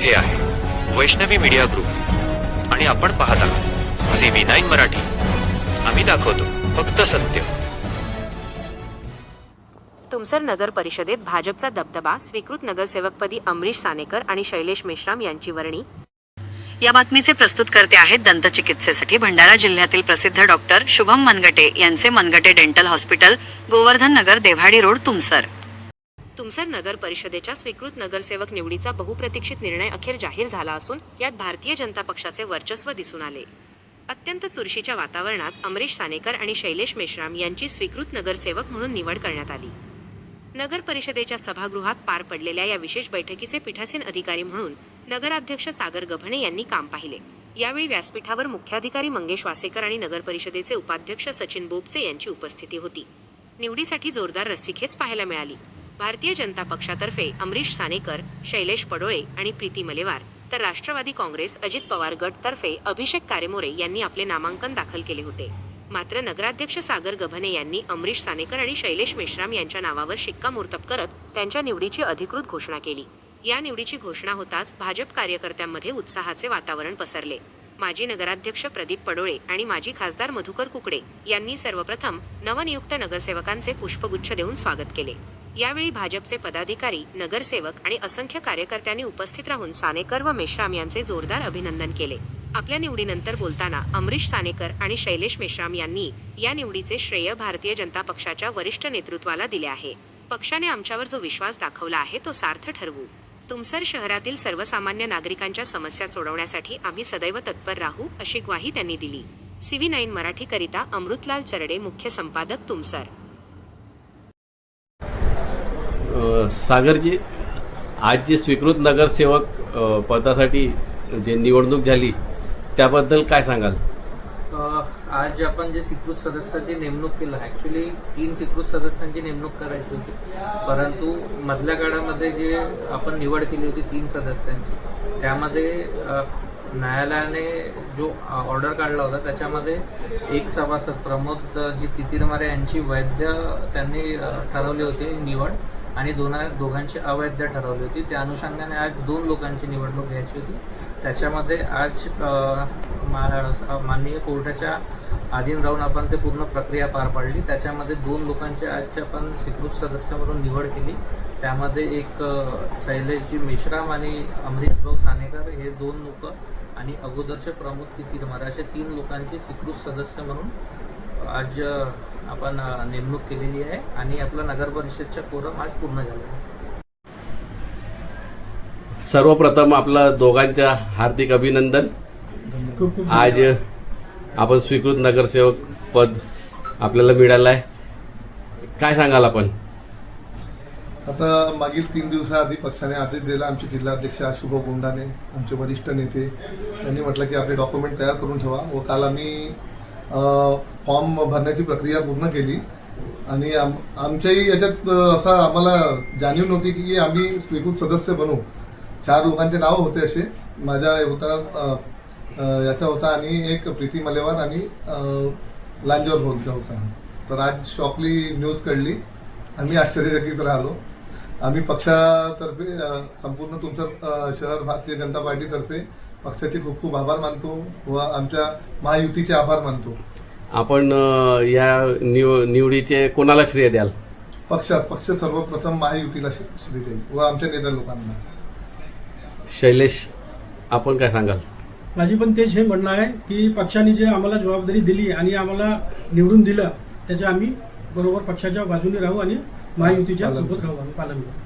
हे आहे Vaishnavi media group आणि आपण पाहत आहात CV9 मराठी. आम्ही दाखवतो फक्त सत्य. तुमसर नगर परिषदेत भाजपचा दबदबा, स्वीकृत नगरसेवकपदी अमरीश सानेकर आणि शैलेश मेश्राम यांची वर्णी. या बातमीचे प्रस्तुतकर्ते आहेत दंतचिकित्सेसाठी भंडारा जिल्ह्यातील प्रसिद्ध डॉक्टर शुभम मनगटे यांचे मनगटे डेंटल हॉस्पिटल, गोवर्धन नगर, देव्हाडी रोड, तुमसर. तुमसर नगर परिषदेच्या स्वीकृत नगरसेवक निवडीचा बहुप्रतीक्षित निर्णय अखेर जाहीर झाला असून यात भारतीय जनता पक्षाचे वर्चस्व दिसून आले. अत्यंत चुरशीच्या वातावरणात अमरीश सानेकर आणि शैलेश मेश्राम यांची स्वीकृत नगरसेवक म्हणून निवड करण्यात आली. नगर परिषदेच्या सभागृहात पार पडलेल्या या विशेष बैठकीचे पीठासीन अधिकारी म्हणून नगराध्यक्ष सागर गभणे यांनी काम पाहिले. यावेळी व्यासपीठावर मुख्याधिकारी मंगेश वासेकर आणि नगर परिषदेचे उपाध्यक्ष सचिन बोबचे यांची उपस्थिती होती. निवडीसाठी जोरदार रस्सीखेच पाहायला मिळाली. भारतीय जनता पक्षातर्फे अमरीश सानेकर, शैलेश पडोळे आणि प्रीती मलेवार, तर राष्ट्रवादी काँग्रेस अजित पवार गट तर्फे अभिषेक कारेमोरे यांनी आपले नामांकन दाखल केले होते. मात्र नगराध्यक्ष सागर गभणे यांनी अमरीश सानेकर आणि शैलेश मेश्राम यांच्या नावावर शिक्कामोर्तब करत त्यांच्या निवडीची अधिकृत घोषणा केली. या निवडीची घोषणा होताच भाजप कार्यकर्त्यांमध्ये उत्साहाचे वातावरण पसरले. माजी नगराध्यक्ष प्रदीप पडोळे आणि माजी खासदार मधुकर कुकडे यांनी सर्वप्रथम नवनियुक्त नगरसेवकांचे पुष्पगुच्छ देऊन स्वागत केले. यावेळी भाजपचे पदाधिकारी, नगरसेवक आणि असंख्य कार्यकर्त्यांनी उपस्थित राहून सानेकर व मेश्राम यांचे जोरदार अभिनंदन केले. आपल्या निवडीनंतर बोलताना अमरीश सानेकर आणि शैलेश मेश्राम यांनी या निवडीचे श्रेय भारतीय जनता पक्षाच्या वरिष्ठ नेतृत्वाला दिले आहे. पक्षाने आमच्यावर जो विश्वास दाखवला आहे तो सार्थ ठरवू. तुमसर शहरातील सर्वसामान्य नागरिकांच्या समस्या सोडवण्यासाठी आम्ही सदैव तत्पर राहू, अशी ग्वाही त्यांनी दिली. CV9 मराठी करिता अमृतलाल चरडे, मुख्य संपादक, तुमसर. सागरजी, आज जे स्वीकृत नगरसेवक पदासाठी जे निवडणूक झाली त्याबद्दल काय सांगाल? आज आपण जे स्वीकृत सदस्याची नेमणूक केलं, ॲक्च्युली 3 स्वीकृत सदस्यांची नेमणूक करायची होती, परंतु मधल्या काळामध्ये जे आपण निवड केली होती 3 सदस्यांची, त्यामध्ये न्यायालयाने जो ऑर्डर काढला होता त्याच्यामध्ये एक सभासद प्रमोदजी तितीरमारे यांची वैध त्यांनी ठरवली होती निवड आणि दोघांची अवैध ठरवली होती. त्या अनुषंगाने आज 2 लोकांची निवडणूक घ्यायची होती. त्याच्यामध्ये आज माननीय कोर्टाच्या अधीन राहून आपण ते पूर्ण प्रक्रिया पार पाडली. त्याच्यामध्ये 2 लोकांची आज आपण स्वीकृत सदस्य म्हणून निवड केली. त्यामध्ये एक शैलेशजी मेश्राम आणि अमरीश भाऊ सानेकर हे 2 लोक आणि अगोदरचे प्रमोद तितीरमारे असे 3 लोकांची स्वीकृत सदस्य म्हणून आज आपण नेमणूक केलेली आहे आणि आपला नगर परिषदचा कोरम आज पूर्ण झाला आहे. सर्वप्रथम आपलं दोघांच्या हार्दिक अभिनंदन. आज आपण स्वीकृत नगरसेवक पद आपल्याला मिळालं आहे. काय सांगाल आपण? आता मागील 3 दिवसाआधी पक्षाने आदेश दिला. आमचे जिल्हाध्यक्ष शुभ गोंडाने, आमचे वरिष्ठ नेते यांनी म्हटलं की आपले डॉक्युमेंट तयार करून ठेवा व काल आम्ही फॉर्म भरण्याची प्रक्रिया पूर्ण केली आणि आमच्याही याच्यात असा आम्हाला जाणीव नव्हती की आम्ही स्वीकृत सदस्य बनू. 4 लोकांचे नावं होते असे. माझ्या होता याचा होता आणि एक प्रीती मलेवार आणि लांजोर भाऊचा होता. तर आज शॉकली न्यूज कळली. आम्ही आश्चर्यचकित राहिलो. आम्ही पक्षातर्फे संपूर्ण तुमचं शहर भारतीय जनता पार्टीतर्फे पक्षाचे खूप खूप आभार मानतो व आमच्या महायुतीचे आभार मानतो. आपण या निवडीचे कोणाला श्रेय द्याल? पक्ष सर्वप्रथम महायुतीला श्रेय देईल व आमच्या नेत्या लोकांना. शैलेश, आपण काय सांगाल? माझी पण तेच हे म्हणणं आहे की पक्षाने जे आम्हाला जबाबदारी दिली आणि आम्हाला निवडून दिलं त्याच्या आम्ही बरोबर पक्षाच्या बाजूने राहू आणि महायुतीच्या सोबत राहू, आम्ही पालन करू.